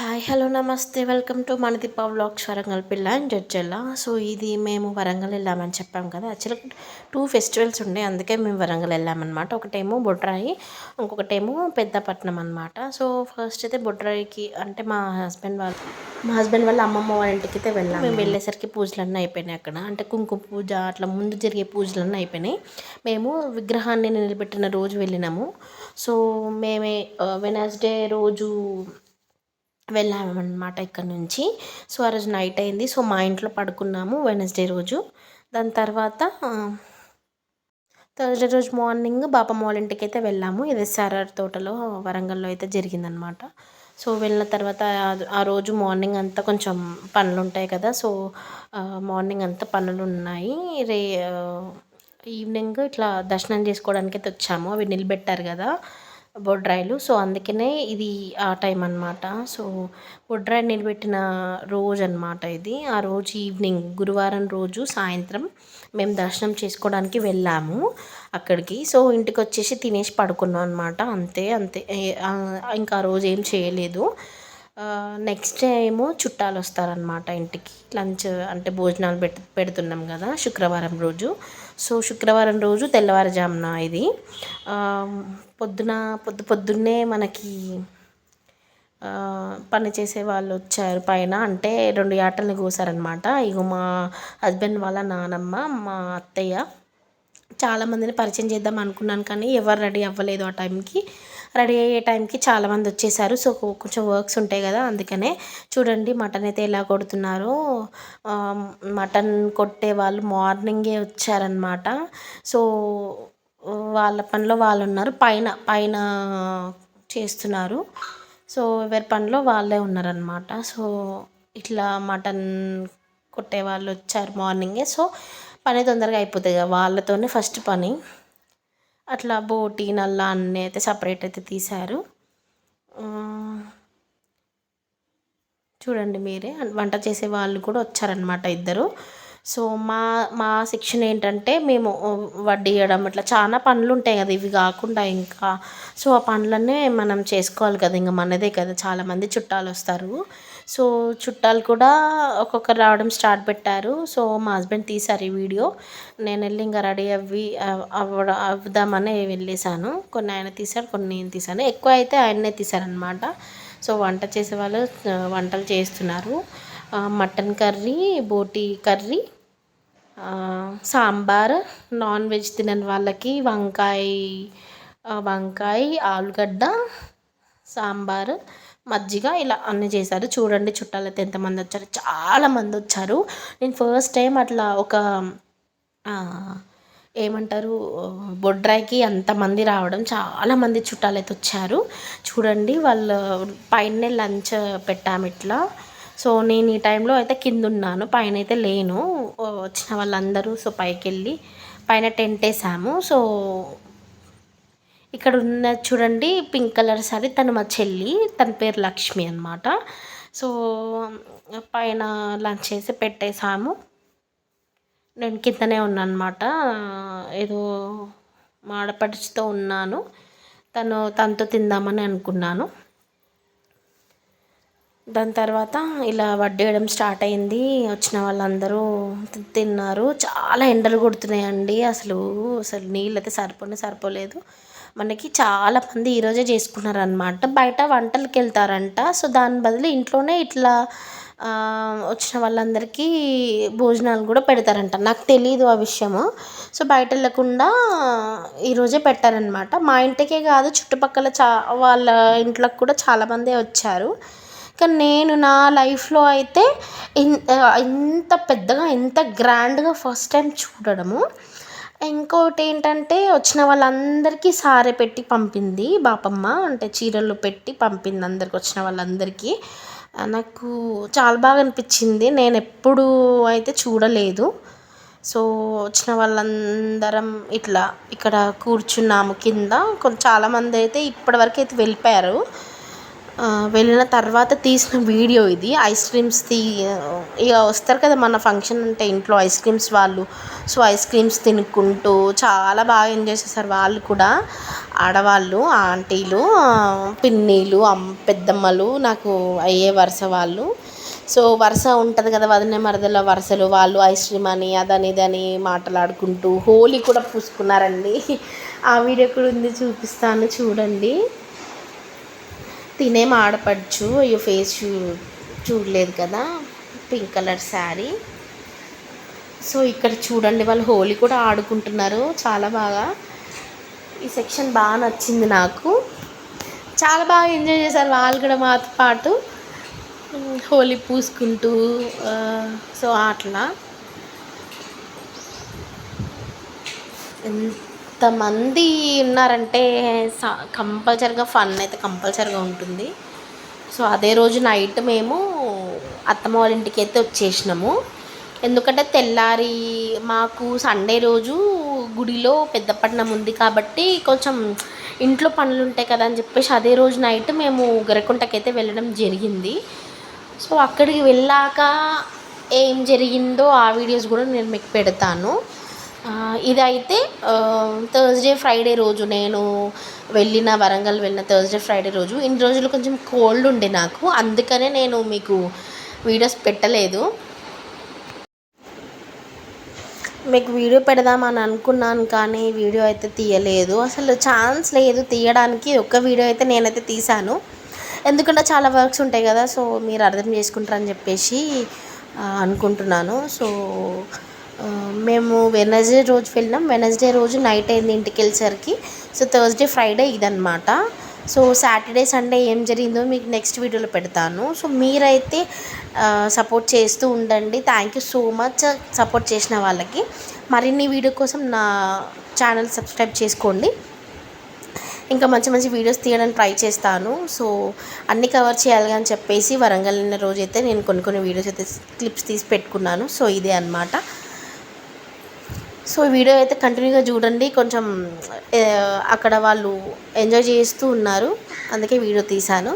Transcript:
Hi hello నమస్తే welcome to మనదీప vlogs Warangal పిల్ల and Jadcherla. So ఇది మేము వరంగల్ వెళ్ళామని చెప్పాం కదా. యాక్చువల్గా 2 ఫెస్టివల్స్ ఉండే, అందుకే మేము వరంగల్ వెళ్ళామన్నమాట. ఒకటేమో బొడ్రాయి, ఇంకొకటేమో పెద్దపట్నం అనమాట. సో ఫస్ట్ అయితే బొడ్రాయికి అంటే మా హస్బెండ్ వాళ్ళ అమ్మమ్మ వాళ్ళ ఇంటికి అయితే వెళ్ళాము. మేము వెళ్ళేసరికి పూజలన్నీ అయిపోయినాయి అక్కడ. అంటే కుంకుమ పూజ అట్లా ముందు జరిగే పూజలన్నీ అయిపోయినాయి. మేము విగ్రహాన్ని నిలబెట్టిన రోజు వెళ్ళినాము. సో మేమే వెనస్డే రోజు వెళ్ళామన్నమాట ఇక్కడ నుంచి. సో ఆ రోజు నైట్ అయింది. సో మా ఇంట్లో పడుకున్నాము వెనస్డే రోజు. దాని తర్వాత థర్స్డే రోజు మార్నింగ్ బాపమ్మ వాళ్ళ ఇంటికి అయితే వెళ్ళాము. ఇది ఎస్ఆర్ఆర్ తోటలో వరంగల్లో అయితే జరిగిందనమాట. సో వెళ్ళిన తర్వాత ఆ రోజు మార్నింగ్ అంతా కొంచెం పనులు ఉంటాయి కదా. సో మార్నింగ్ అంతా పనులు ఉన్నాయి. ఈవినింగ్ ఇట్లా దర్శనం చేసుకోవడానికి అయితే వచ్చాము. అవి నిలబెట్టారు కదా బొడ్రాయిలు. సో అందుకనే ఇది ఆ టైం అనమాట. సో బొడ్రాయి నిలబెట్టిన రోజు అనమాట ఇది. ఆ రోజు ఈవినింగ్ గురువారం రోజు సాయంత్రం మేము దర్శనం చేసుకోవడానికి వెళ్ళాము అక్కడికి. సో ఇంటికి వచ్చేసి తినేసి పడుకున్నాం అనమాట. అంతే అంతే, ఇంకా ఆ రోజు ఏం చేయలేదు. నెక్స్ట్ డే ఏమో చుట్టాలు వస్తారనమాట ఇంటికి. లంచ్ అంటే భోజనాలు పెడుతున్నాం కదా శుక్రవారం రోజు. సో శుక్రవారం రోజు తెల్లవారుజామున ఇది పొద్దున్నే మనకి పని చేసే వాళ్ళు వచ్చారు పైన. అంటే 2 యాటల్ని కోసారనమాట. ఇగో మా హస్బెండ్ వాళ్ళ నానమ్మ, మా అత్తయ్య, చాలామందిని పరిచయం చేద్దాం అనుకున్నాను కానీ ఎవరు రెడీ అవ్వలేదు ఆ టైంకి. రెడీ అయ్యే టైంకి చాలామంది వచ్చేసారు. సో కొంచెం వర్క్స్ ఉంటాయి కదా, అందుకనే. చూడండి మటన్ అయితే ఎలా కొడుతున్నారో. మటన్ కొట్టే వాళ్ళు మార్నింగే వచ్చారనమాట. సో వాళ్ళ పనిలో వాళ్ళు ఉన్నారు. పైన పైన చేస్తున్నారు. సో ఎవరి పనిలో వాళ్ళే ఉన్నారనమాట. సో ఇట్లా మటన్ కొట్టే వాళ్ళు వచ్చారు మార్నింగే. సో పని తొందరగా అయిపోతుంది కదా, వాళ్ళతోనే ఫస్ట్ పని. అట్లా బోటి నల్ల అన్నీ అయితే సపరేట్ అయితే తీశారు. చూడండి మీరే, వంట చేసే వాళ్ళు కూడా వచ్చారనమాట ఇద్దరు. సో మా మా సెక్షన్ ఏంటంటే మేము వడ్డియడం ఇట్లా చాలా పనులు ఉంటాయి కదా ఇవి కాకుండా ఇంకా. సో ఆ పనులన్నీ మనం చేసుకోవాలి కదా, ఇంకా మనదే కదా. చాలామంది చుట్టాలు వస్తారు. సో చుట్టాలు కూడా ఒక్కొక్కరు రావడం స్టార్ట్ పెట్టారు. సో మా హస్బెండ్ తీశారు ఈ వీడియో. నేను వెళ్ళి ఇంకా రెడీ అవుదామని వెళ్ళేసాను. కొన్ని ఆయన తీశారు, కొన్ని నేను తీశాను. ఎక్కువ అయితే ఆయన్నే తీశారనమాట. సో వంట చేసే వాళ్ళు వంటలు చేస్తున్నారు. మటన్ కర్రీ, బోటి కర్రీ, సాంబార్, నాన్ వెజ్ తినని వాళ్ళకి వంకాయ, ఆలుగడ్డ, సాంబార్, మజ్జిగ ఇలా అన్నీ చేశారు. చూడండి చుట్టాలు అయితే ఎంతమంది వచ్చారు, చాలామంది వచ్చారు. నేను ఫస్ట్ టైం అట్లా ఒక ఏమంటారు బొడ్రాయికి అంతమంది రావడం. చాలామంది చుట్టాలు అయితే వచ్చారు. చూడండి వాళ్ళు పైనే లంచ్ పెట్టాము ఇట్లా. సో నేను ఈ టైంలో అయితే కింద ఉన్నాను, పైన అయితే లేను. వచ్చిన వాళ్ళందరూ సో పైకి వెళ్ళి పైన టెంట్ వేసాము. సో ఇక్కడ ఉన్న చూడండి పింక్ కలర్ సారీ, తను మా చెల్లి, తన పేరు లక్ష్మి అనమాట. సో పైన లంచ్ చేసి పెట్టేసాము. నేను కిందనే ఉన్నాను అనమాట. ఏదో మాడపడిచితో ఉన్నాను. తనతో తిందామని అనుకున్నాను. దాని తర్వాత ఇలా వడ్డేయడం స్టార్ట్ అయింది. వచ్చిన వాళ్ళందరూ తిన్నారు. చాలా ఎండలు కొడుతున్నాయండి. అసలు నీళ్ళు అయితే సరిపోలేదు మనకి. చాలామంది ఈరోజే చేసుకున్నారనమాట. బయట వంటలకి వెళ్తారంట. సో దాని బదులు ఇంట్లోనే ఇట్లా వచ్చిన వాళ్ళందరికీ భోజనాలు కూడా పెడతారంట. నాకు తెలీదు ఆ విషయము. సో బయట వెళ్ళకుండా ఈరోజే పెట్టారనమాట. మా ఇంటికే కాదు చుట్టుపక్కల వాళ్ళ ఇంట్లోకి కూడా చాలామందే వచ్చారు. కానీ నేను నా లైఫ్లో అయితే ఇంత పెద్దగా ఇంత గ్రాండ్గా ఫస్ట్ టైం చూడడము. ఇంకోటి ఏంటంటే వచ్చిన వాళ్ళందరికీ సారె పెట్టి పంపింది బాపమ్మ. అంటే చీరలు పెట్టి పంపింది అందరికి, వచ్చిన వాళ్ళందరికీ. నాకు చాలా బాగా అనిపించింది. నేను ఎప్పుడు అయితే చూడలేదు. సో వచ్చిన వాళ్ళందరం ఇట్లా ఇక్కడ కూర్చున్నాము కింద. చాలామంది అయితే ఇప్పటివరకు అయితే వెళ్ళిపోయారు. వెళ్ళిన తర్వాత తీసిన వీడియో ఇది. ఐస్ క్రీమ్స్ ఇక వస్తారు కదా మన ఫంక్షన్ అంటే ఇంట్లో ఐస్ క్రీమ్స్ వాళ్ళు. సో ఐస్ క్రీమ్స్ తినుకుంటూ చాలా బాగా ఎంజాయ్ చేస్తారు వాళ్ళు కూడా, ఆడవాళ్ళు, ఆంటీలు, పిన్నీలు, పెద్దమ్మలు, నాకు అయ్యే వరుస వాళ్ళు. సో వరుస ఉంటుంది కదా, వదిన మరదల వరుసలు వాళ్ళు ఐస్ క్రీమ్ అని అదని ఇదని మాట్లాడుకుంటూ హోలీ కూడా పూసుకున్నారండి. ఆ వీడియో కూడా ఉంది, చూపిస్తాను చూడండి. తినేం ఆడపడుచు, అయ్యో ఫేస్ చూడలేదు కదా, పింక్ కలర్ శారీ. సో ఇక్కడ చూడండి వాళ్ళు హోలీ కూడా ఆడుకుంటున్నారు చాలా బాగా. ఈ సెక్షన్ బాగా నచ్చింది నాకు, చాలా బాగా ఎంజాయ్ చేశారు వాళ్ళు కూడా మాతో పాటు హోలీ పూసుకుంటూ. సో అట్లా ఎంతమంది ఉన్నారంటే కంపల్సరిగా ఫన్ అయితే కంపల్సరిగా ఉంటుంది. సో అదే రోజు నైట్ మేము అత్తమ్మ వాళ్ళ ఇంటికి అయితే వచ్చేసినాము. ఎందుకంటే తెల్లారి మాకు సండే రోజు గుడిలో పెద్ద పట్నం ఉంది కాబట్టి కొంచెం ఇంట్లో పనులు ఉంటాయి కదా అని చెప్పేసి అదే రోజు నైట్ మేము గరకుంటకైతే వెళ్ళడం జరిగింది. సో అక్కడికి వెళ్ళాక ఏం జరిగిందో ఆ వీడియోస్ కూడా నేను మీకు పెడతాను. ఇదైతే థర్స్డే ఫ్రైడే రోజు నేను వరంగల్ వెళ్ళిన థర్స్డే ఫ్రైడే రోజు. ఇన్ని రోజులు కొంచెం కోల్డ్ ఉండే నాకు, అందుకనే నేను మీకు వీడియోస్ పెట్టలేదు. మీకు వీడియో పెడదామని అనుకున్నాను కానీ వీడియో అయితే తీయలేదు, అసలు ఛాన్స్ లేదు తీయడానికి. ఒక్క వీడియో అయితే నేనైతే తీశాను, ఎందుకంటే చాలా వర్క్స్ ఉంటాయి కదా, సో మీరు అర్థం చేసుకుంటారని చెప్పేసి అనుకుంటున్నాను. సో మేము వెనస్డే రోజు వెళ్ళినాం. వెనస్డే రోజు నైట్ అయింది ఇంటికి వెళ్ళేసరికి. సో థర్స్డే ఫ్రైడే ఇదనమాట. సో సాటర్డే సండే ఏం జరిగిందో మీకు నెక్స్ట్ వీడియోలో పెడతాను. సో మీరైతే సపోర్ట్ చేస్తూ ఉండండి. Thank you so much support చేసిన వాళ్ళకి. మరిన్ని వీడియో కోసం నా ఛానల్ సబ్స్క్రైబ్ చేసుకోండి. ఇంకా మంచి మంచి వీడియోస్ తీయడానికి ట్రై చేస్తాను. సో అన్నీ కవర్ చేయాలి అని చెప్పేసి వరంగల్ వెళ్ళిన రోజైతే నేను కొన్ని వీడియోస్ అయితే క్లిప్స్ తీసి పెట్టుకున్నాను. సో ఇదే అనమాట. సో ఈ వీడియో అయితే కంటిన్యూగా చూడండి. కొంచెం అక్కడ వాళ్ళు ఎంజాయ్ చేస్తూ ఉన్నారు, అందుకే వీడియో తీశాను.